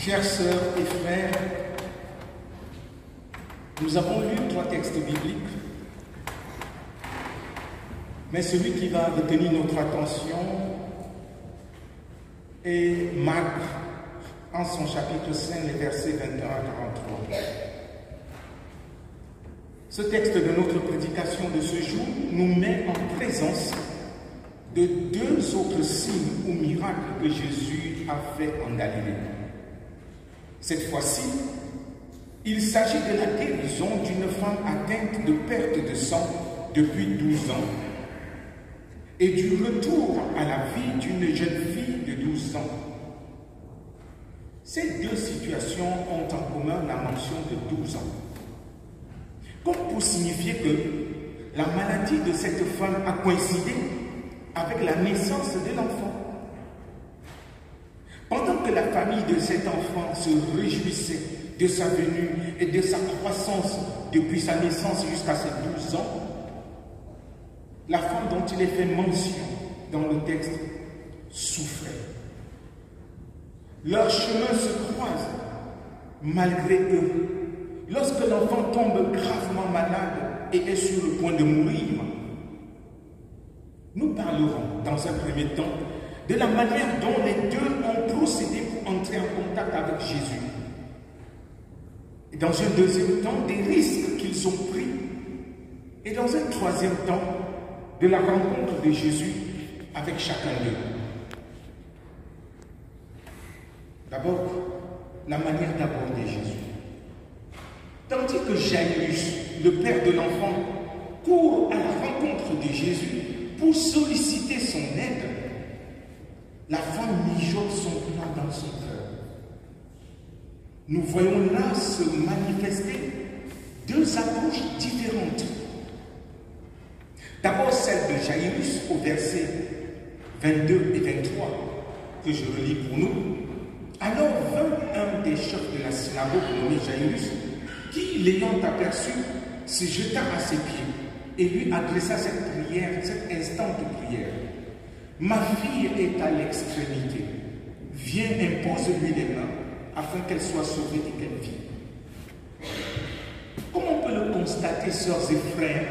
Chères sœurs et frères, nous avons lu 3 textes bibliques, mais celui qui va retenir notre attention est Marc, en son chapitre 5, les versets 21 à 43. Ce texte de notre prédication de ce jour nous met en présence de 2 autres signes ou miracles que Jésus a fait en Galilée. Cette fois-ci, il s'agit de la guérison d'une femme atteinte de perte de sang depuis 12 ans et du retour à la vie d'une jeune fille de 12 ans. Ces 2 situations ont en commun la mention de 12 ans, comme pour signifier que la maladie de cette femme a coïncidé avec la naissance de l'enfant. Pendant que la famille de cet enfant se réjouissait de sa venue et de sa croissance depuis sa naissance jusqu'à ses 12 ans, la femme dont il est fait mention dans le texte souffrait. Leurs chemins se croisent malgré eux. Lorsque l'enfant tombe gravement malade et est sur le point de mourir, nous parlerons dans un premier temps de la manière dont les 2 ont procédé pour entrer en contact avec Jésus. Et dans un deuxième temps, des risques qu'ils ont pris. Et dans un troisième temps, de la rencontre de Jésus avec chacun d'eux. D'abord, la manière d'aborder Jésus. Tandis que Jairus, le père de l'enfant, court à la rencontre de Jésus pour solliciter son aide, la femme mijote son plan dans son cœur. Nous voyons là se manifester 2 approches différentes. D'abord celle de Jairus au verset 22 et 23, que je relis pour nous. Alors vint un des chefs de la synagogue nommé Jairus, qui, l'ayant aperçu, se jeta à ses pieds et lui adressa cette prière, cette instante prière. Ma fille est à l'extrémité. Viens, impose-lui les mains, afin qu'elle soit sauvée et qu'elle vive. Comme on peut le constater, sœurs et frères,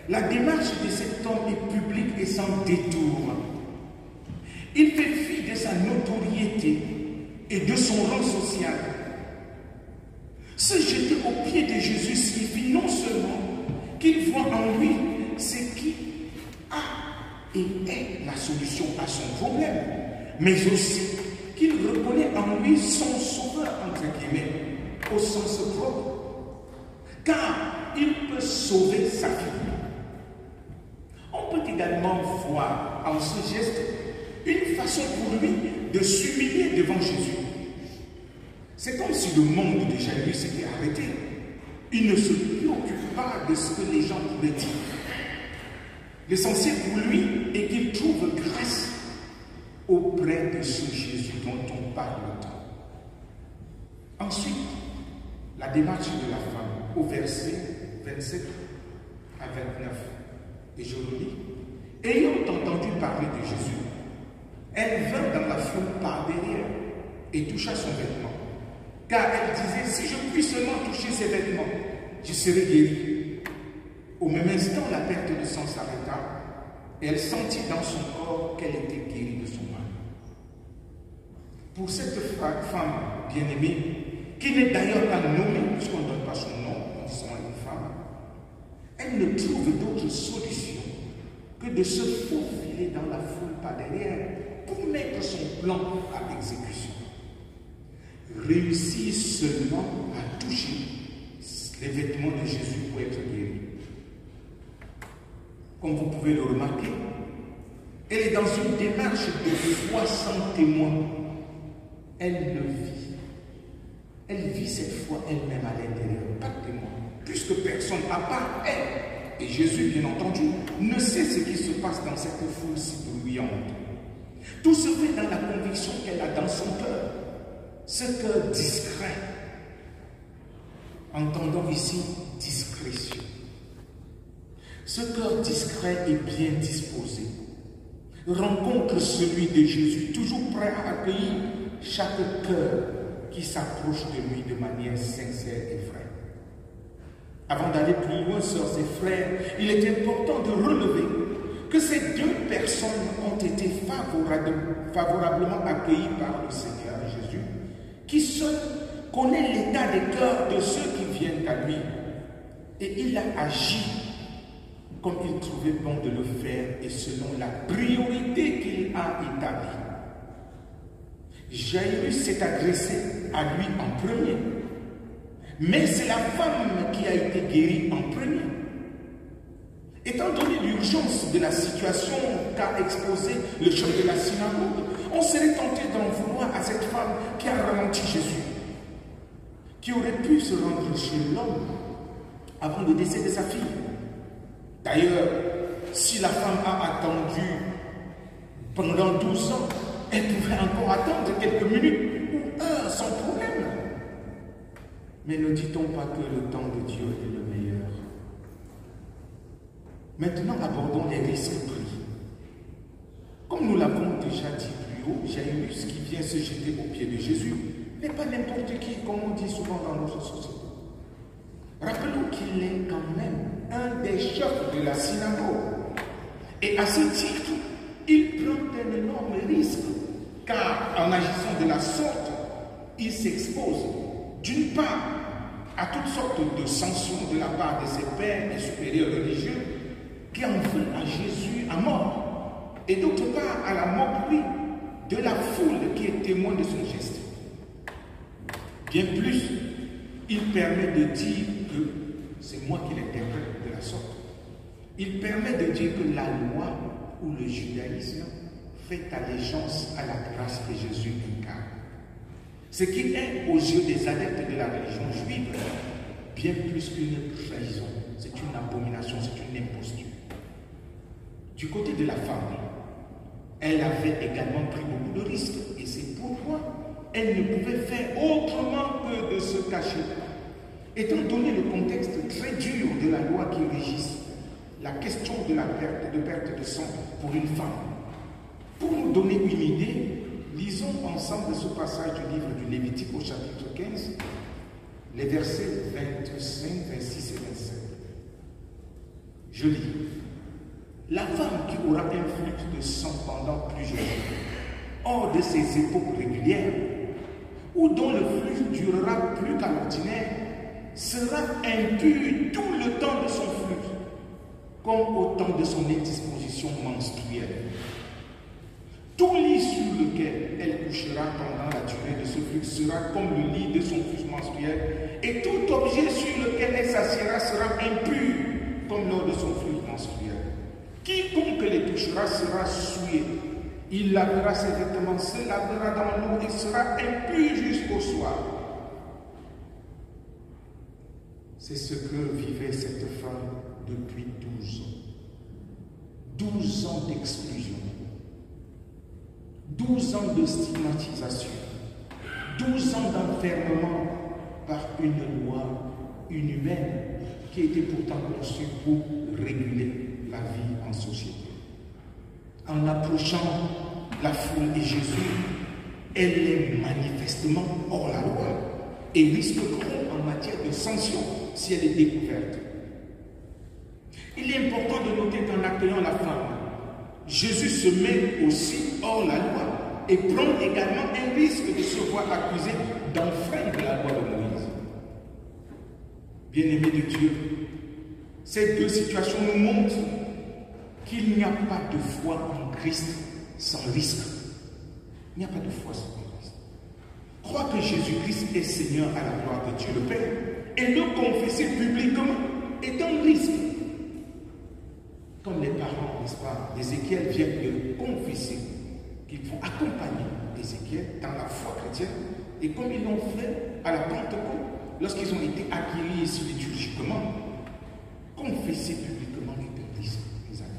la démarche de cet homme est publique et sans détour. Il fait fi de sa notoriété et de son rang social. Se jeter aux pieds de Jésus signifie non seulement qu'il voit en lui ce qui a et est la solution à son problème, mais aussi qu'il reconnaît en lui son sauveur, entre guillemets, au sens propre, car il peut sauver sa fille. On peut également voir en ce geste une façon pour lui de s'humilier devant Jésus. C'est comme si le monde de Jairus s'était arrêté. Il ne se préoccupe pas de ce que les gens pourraient dire. L'essentiel pour lui est qu'il trouve grâce auprès de ce Jésus dont on parle tant. Ensuite, la démarche de la femme au verset 27 à 29. Et je le lis. Ayant entendu parler de Jésus, elle vint dans la foule par derrière et toucha son vêtement. Car elle disait, si je puis seulement toucher ses vêtements, je serai guérie. Au même instant, la perte de sang s'arrêta et elle sentit dans son corps qu'elle était guérie de son mal. Pour cette femme bien-aimée, qui n'est d'ailleurs pas nommée, puisqu'on ne donne pas son nom, en disant une femme, elle ne trouve d'autre solution que de se faufiler dans la foule par derrière pour mettre son plan à exécution. Réussir seulement à toucher les vêtements de Jésus pour être guéri. Comme vous pouvez le remarquer, elle est dans une démarche de foi sans témoin. Elle le vit. Elle vit cette foi elle-même à l'intérieur, pas de témoin. Puisque personne à part elle, et Jésus bien entendu, ne sait ce qui se passe dans cette foule si bruyante. Tout se fait dans la conviction qu'elle a dans son cœur. Ce cœur discret, entendons ici discrétion. Ce cœur discret et bien disposé rencontre celui de Jésus, toujours prêt à accueillir chaque cœur qui s'approchent de lui de manière sincère et vraie. Avant d'aller plus loin, sœurs et frères, il est important de relever que ces deux personnes ont été favorablement accueillies par le Seigneur Jésus, qui seul connaît l'état des cœurs de ceux qui viennent à lui. Et il a agi comme il trouvait bon de le faire et selon la priorité qu'il a établie. Jairus s'est adressé à lui en premier, mais c'est la femme qui a été guérie en premier. Étant donné l'urgence de la situation qu'a exposé le chef de la synagogue, on serait tenté d'en vouloir à cette femme qui a ralenti Jésus, qui aurait pu se rendre chez l'homme avant le décès de sa fille. D'ailleurs, si la femme a attendu pendant 12 ans, elle pouvait encore attendre quelques minutes ou heures sans problème. Mais ne dit-on pas que le temps de Dieu est le meilleur? Maintenant, abordons les risques pris. Comme nous l'avons déjà dit plus haut, Jairus qui vient se jeter aux pieds de Jésus n'est pas n'importe qui, comme on dit souvent dans notre société. Rappelons qu'il est quand même un des chefs de la synagogue. Et à ce titre, il prend un énorme risque, car en agissant de la sorte, il s'expose d'une part à toutes sortes de sanctions de la part de ses pairs et supérieurs religieux qui en veulent à Jésus à mort, et d'autre part à la moquerie de la foule qui est témoin de son geste. Bien plus, il permet de dire que c'est moi qui l'interprète de la sorte. Il permet de dire que la loi ou le judaïsme fait allégeance à la grâce que Jésus incarne. Ce qui est aux yeux des adeptes de la religion juive bien plus qu'une trahison. C'est une abomination, c'est une imposture. Du côté de la femme, elle avait également pris beaucoup de risques et c'est pourquoi elle ne pouvait faire autrement que de se cacher. Étant donné le contexte très dur de la loi qui régisse la question de la perte de sang pour une femme, pour nous donner une idée, lisons ensemble ce passage du livre du Lévitique au chapitre 15, les versets 25, 26 et 27. Je lis. La femme qui aura un flux de sang pendant plusieurs jours, hors de ses époques régulières, ou dont le flux durera plus qu'à l'ordinaire, sera impure tout le temps de son flux, comme au temps de son indisposition menstruelle. Tout lit sur lequel elle couchera pendant la durée de ce flux sera comme le lit de son flux menstruel, et tout objet sur lequel elle s'assiera sera impur, comme lors de son flux menstruel. Quiconque les touchera sera souillé. Il lavera ses vêtements, se lavera dans l'eau et sera impur jusqu'au soir. C'est ce que vivait cette femme depuis 12 ans. 12 ans d'exclusion. 12 ans de stigmatisation. 12 ans d'enfermement par une loi inhumaine qui était pourtant conçue pour réguler la vie en société. En approchant la foule et Jésus, elle est manifestement hors la loi et risque gros en matière de sanction si elle est découverte. Il est important de noter qu'en accueillant la femme, Jésus se met aussi hors la loi et prend également un risque de se voir accusé d'enfreindre la loi de Moïse. Bien-aimés de Dieu, ces deux situations nous montrent qu'il n'y a pas de foi en Christ sans risque. Il n'y a pas de foi sans risque. Croire que Jésus-Christ est Seigneur à la gloire de Dieu le Père et le confesser publiquement est un risque. Comme les parents, n'est-ce pas, d'Ézéchiel viennent de confesser qu'ils vont accompagner Ézéchiel dans la foi chrétienne, et comme ils l'ont fait à la Pentecôte, lorsqu'ils ont été acquis ici liturgiquement, confesser publiquement est un risque, mes amis.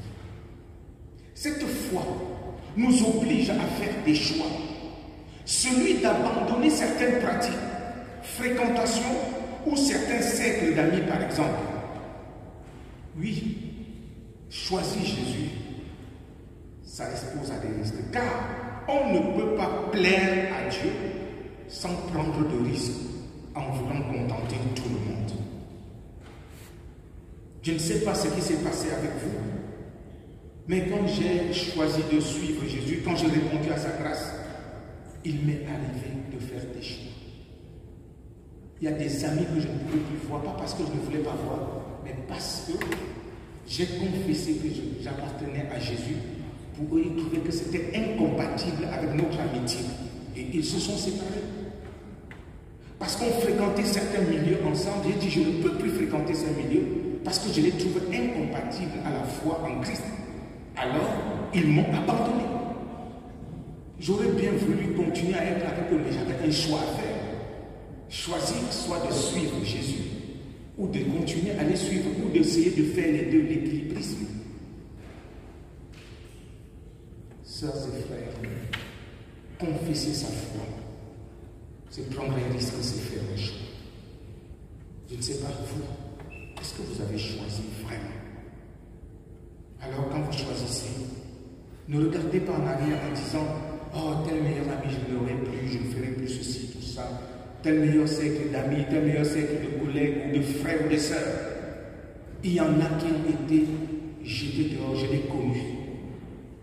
Cette foi nous oblige à faire des choix. Celui d'abandonner certaines pratiques, fréquentations ou certains cercles d'amis par exemple. Oui, choisir Jésus, ça expose à des risques, car on ne peut pas plaire à Dieu sans prendre de risques en voulant contenter tout le monde. Je ne sais pas ce qui s'est passé avec vous, mais quand j'ai choisi de suivre Jésus, quand j'ai répondu à sa grâce, il m'est arrivé de faire des choix. Il y a des amis que je ne pouvais plus voir, pas parce que je ne voulais pas voir, mais parce que j'ai confessé que j'appartenais à Jésus. Pour eux, ils trouvaient que c'était incompatible avec notre amitié. Et ils se sont séparés. Parce qu'on fréquentait certains milieux ensemble, j'ai dit je ne peux plus fréquenter ces milieux parce que je les trouve incompatibles à la foi en Christ. Alors, ils m'ont abandonné. J'aurais bien voulu continuer à être avec eux, mais j'avais un choix à faire. Choisir soit de suivre Jésus, ou de continuer à les suivre, ou d'essayer de faire les deux, l'équilibrisme. Sœurs et frères, confesser sa foi, c'est prendre un risque, c'est faire un choix. Je ne sais pas vous, est-ce que vous avez choisi vraiment? Alors quand vous choisissez, ne regardez pas en arrière en disant « Oh, tel meilleur ami, je ne l'aurai plus, je ne ferai plus ceci, tout ça. » Tel meilleur cercle d'amis, tel meilleur cercle de collègues ou de frères ou de sœurs. Il y en a qui ont été jetés dehors, je l'ai connu.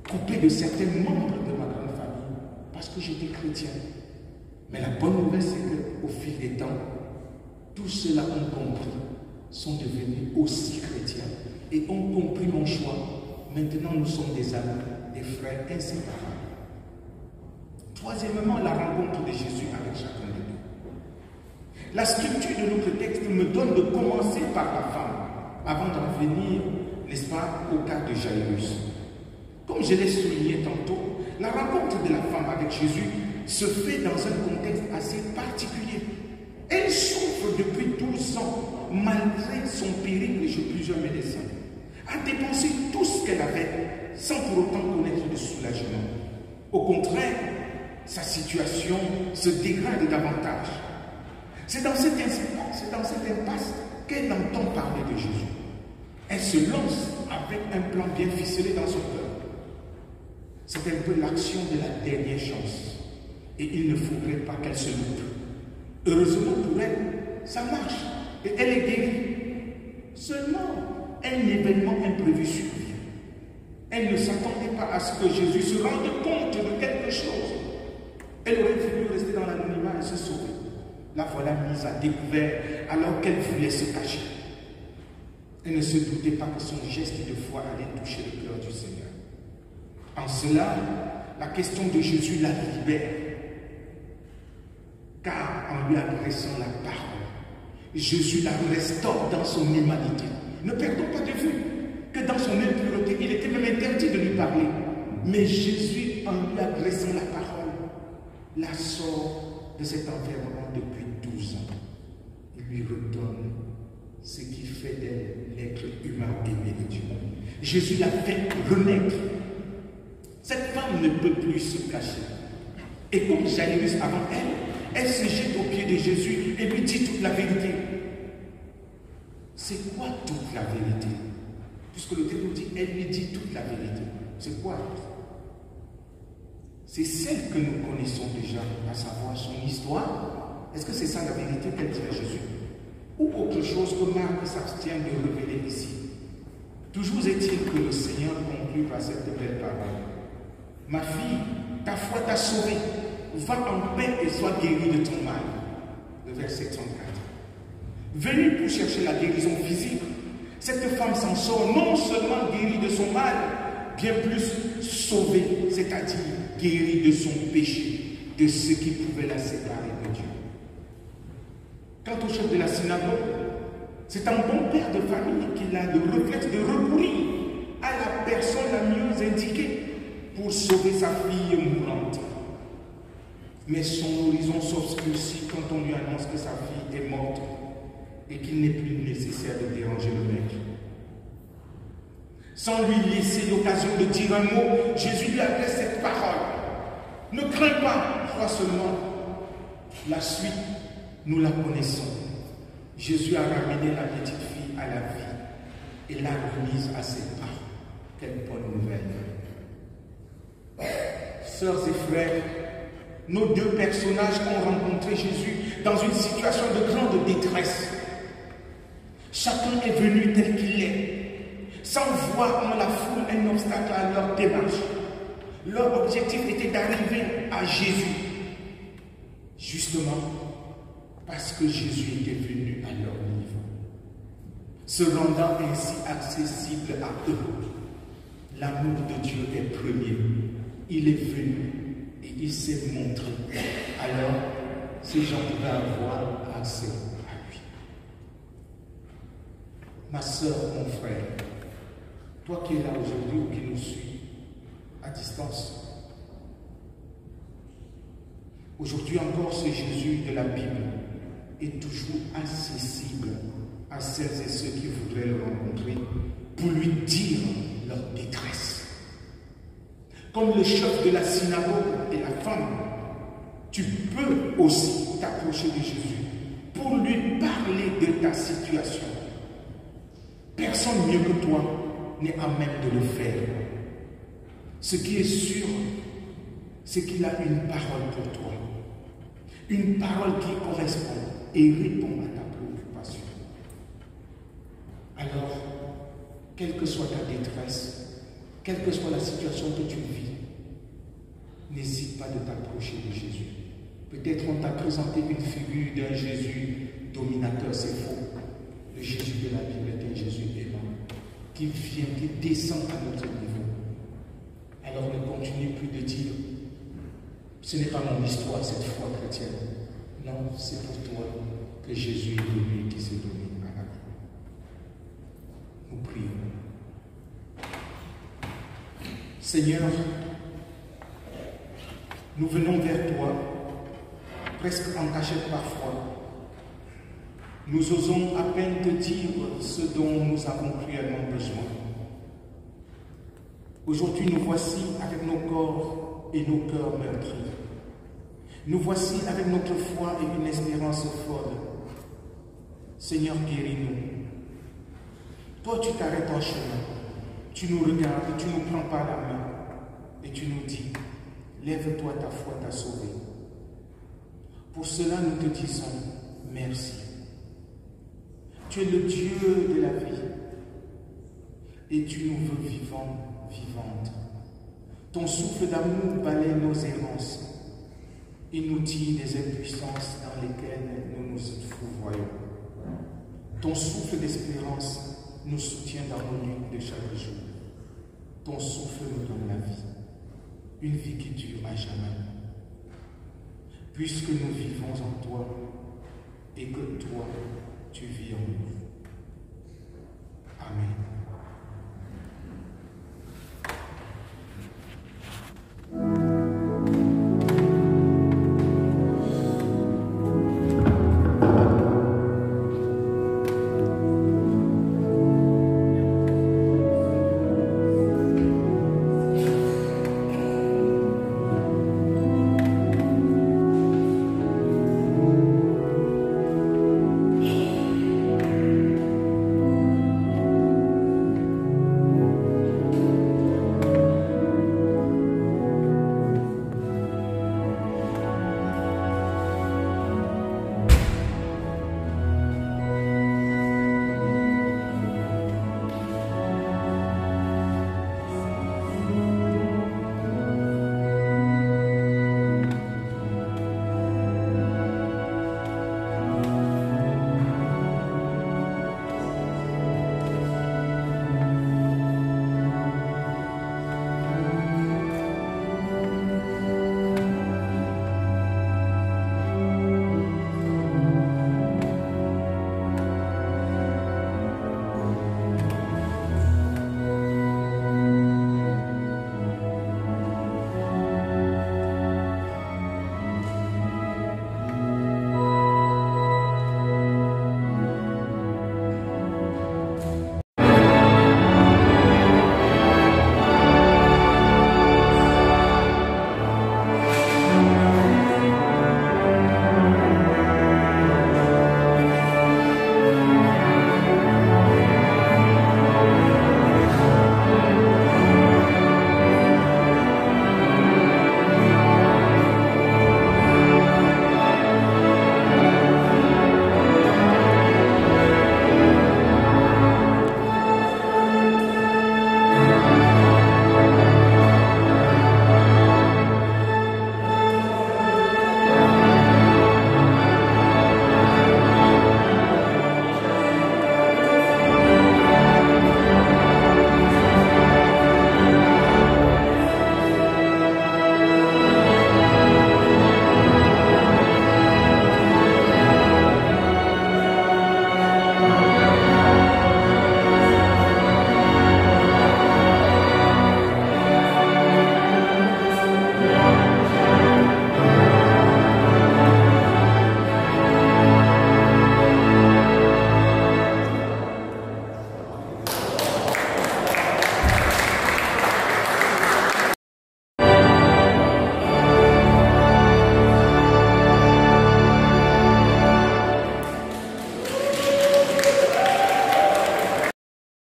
Coupé de certains membres de ma grande famille parce que j'étais chrétien. Mais la bonne nouvelle, c'est qu'au fil des temps, tous ceux-là ont compris, sont devenus aussi chrétiens et ont compris mon choix. Maintenant, nous sommes des amis, des frères inséparables. Troisièmement, la rencontre de Jésus avec chacun de nous. La structure de notre texte me donne de commencer par la femme, avant d'en venir, n'est-ce pas, au cas de Jairus. Comme je l'ai souligné tantôt, la rencontre de la femme avec Jésus se fait dans un contexte assez particulier. Elle souffre depuis 12 ans, malgré son périple chez plusieurs médecins, a dépensé tout ce qu'elle avait, sans pour autant connaître de soulagement. Au contraire, sa situation se dégrade davantage. C'est dans cette impasse qu'elle entend parler de Jésus. Elle se lance avec un plan bien ficelé dans son cœur. C'est un peu l'action de la dernière chance. Et il ne faudrait pas qu'elle se loupe. Heureusement pour elle, ça marche. Et elle est guérie. Seulement, un événement imprévu survient. Elle ne s'attendait pas à ce que Jésus se rende compte de quelque chose. Elle aurait voulu rester dans l'anonymat et se sauver. La voilà mise à découvert alors qu'elle voulait se cacher. Elle ne se doutait pas que son geste de foi allait toucher le cœur du Seigneur. En cela, la question de Jésus la libère. Car en lui adressant la parole, Jésus la restaure dans son humanité. Ne perdons pas de vue que dans son impureté, il était même interdit de lui parler. Mais Jésus, en lui adressant la parole, la sort de cet enfermement depuis 12 ans. Il lui redonne ce qui fait d'elle l'être humain aimé de Dieu. Jésus l'a fait renaître. Cette femme ne peut plus se cacher. Et comme Jairus avant elle se jette aux pieds de Jésus et lui dit toute la vérité. C'est quoi toute la vérité? Puisque le texte nous dit, elle lui dit toute la vérité. C'est quoi? C'est celle que nous connaissons déjà, à savoir son histoire. Est-ce que c'est ça la vérité qu'elle dit à Jésus? Ou autre chose que Marc s'abstient de révéler ici? Toujours est-il que le Seigneur conclut par cette belle parole. Ma fille, ta foi t'a sauvée. Va en paix et sois guérie de ton mal. Le verset 34. Venue pour chercher la guérison physique, cette femme s'en sort non seulement guérie de son mal, bien plus sauvée, c'est-à-dire guérie de son péché, de ce qui pouvait la séparer de Dieu. Quant au chef de la synagogue, c'est un bon père de famille qu'il a le réflexe de recourir à la personne la mieux indiquée pour sauver sa fille mourante. Mais son horizon s'obscurcit quand on lui annonce que sa fille est morte et qu'il n'est plus nécessaire de déranger le maître. Sans lui laisser l'occasion de dire un mot, Jésus lui adresse cette parole. Ne crains pas, crois seulement. La suite, nous la connaissons. Jésus a ramené la petite fille à la vie et l'a remise à ses parents. Quelle bonne nouvelle. Sœurs et frères, nos deux personnages ont rencontré Jésus dans une situation de grande détresse. Chacun est venu tel qu'il est, sans voir en la foule un obstacle à leur démarche. Leur objectif était d'arriver à Jésus, justement parce que Jésus était venu à leur niveau, se rendant ainsi accessible à eux. L'amour de Dieu est premier. Il est venu et il s'est montré. Alors, ces gens pouvaient avoir accès à lui. Ma soeur, mon frère, toi qui es là aujourd'hui ou qui nous suis à distance, aujourd'hui encore, ce Jésus de la Bible est toujours accessible à celles et ceux qui voudraient le rencontrer pour lui dire leur détresse. Comme le chef de la synagogue et la femme, tu peux aussi t'approcher de Jésus pour lui parler de ta situation. Personne mieux que toi n'est à même de le faire. Ce qui est sûr, c'est qu'il a une parole pour toi. Une parole qui correspond et répond à ta préoccupation. Alors, quelle que soit ta détresse, quelle que soit la situation que tu vis, n'hésite pas de t'approcher de Jésus. Peut-être on t'a présenté une figure d'un Jésus dominateur, c'est faux. Le Jésus de la Bible est un Jésus aimant, qui vient, qui descend à notre niveau. Alors ne continue plus de dire, ce n'est pas mon histoire cette foi chrétienne. Non, c'est pour toi que Jésus est venu et qui s'est donné à la croix. Nous prions. Seigneur, nous venons vers toi, presque en cachette parfois. Nous osons à peine te dire ce dont nous avons cruellement besoin. Aujourd'hui, nous voici avec nos corps et nos cœurs meurtris. Nous voici avec notre foi et une espérance folle. Seigneur, guéris-nous. Toi, tu t'arrêtes en chemin. Tu nous regardes, tu nous prends par la main et tu nous dis, lève-toi, ta foi t'a sauvé. Pour cela, nous te disons merci. Tu es le Dieu de la vie et tu nous veux vivants, vivantes. Ton souffle d'amour balaie nos errances. Il nous tire des impuissances dans lesquelles nous nous fourvoyons. Ton souffle d'espérance nous soutient dans nos luttes de chaque jour. Ton souffle nous donne la vie, une vie qui dure à jamais. Puisque nous vivons en toi et que toi, tu vis en nous.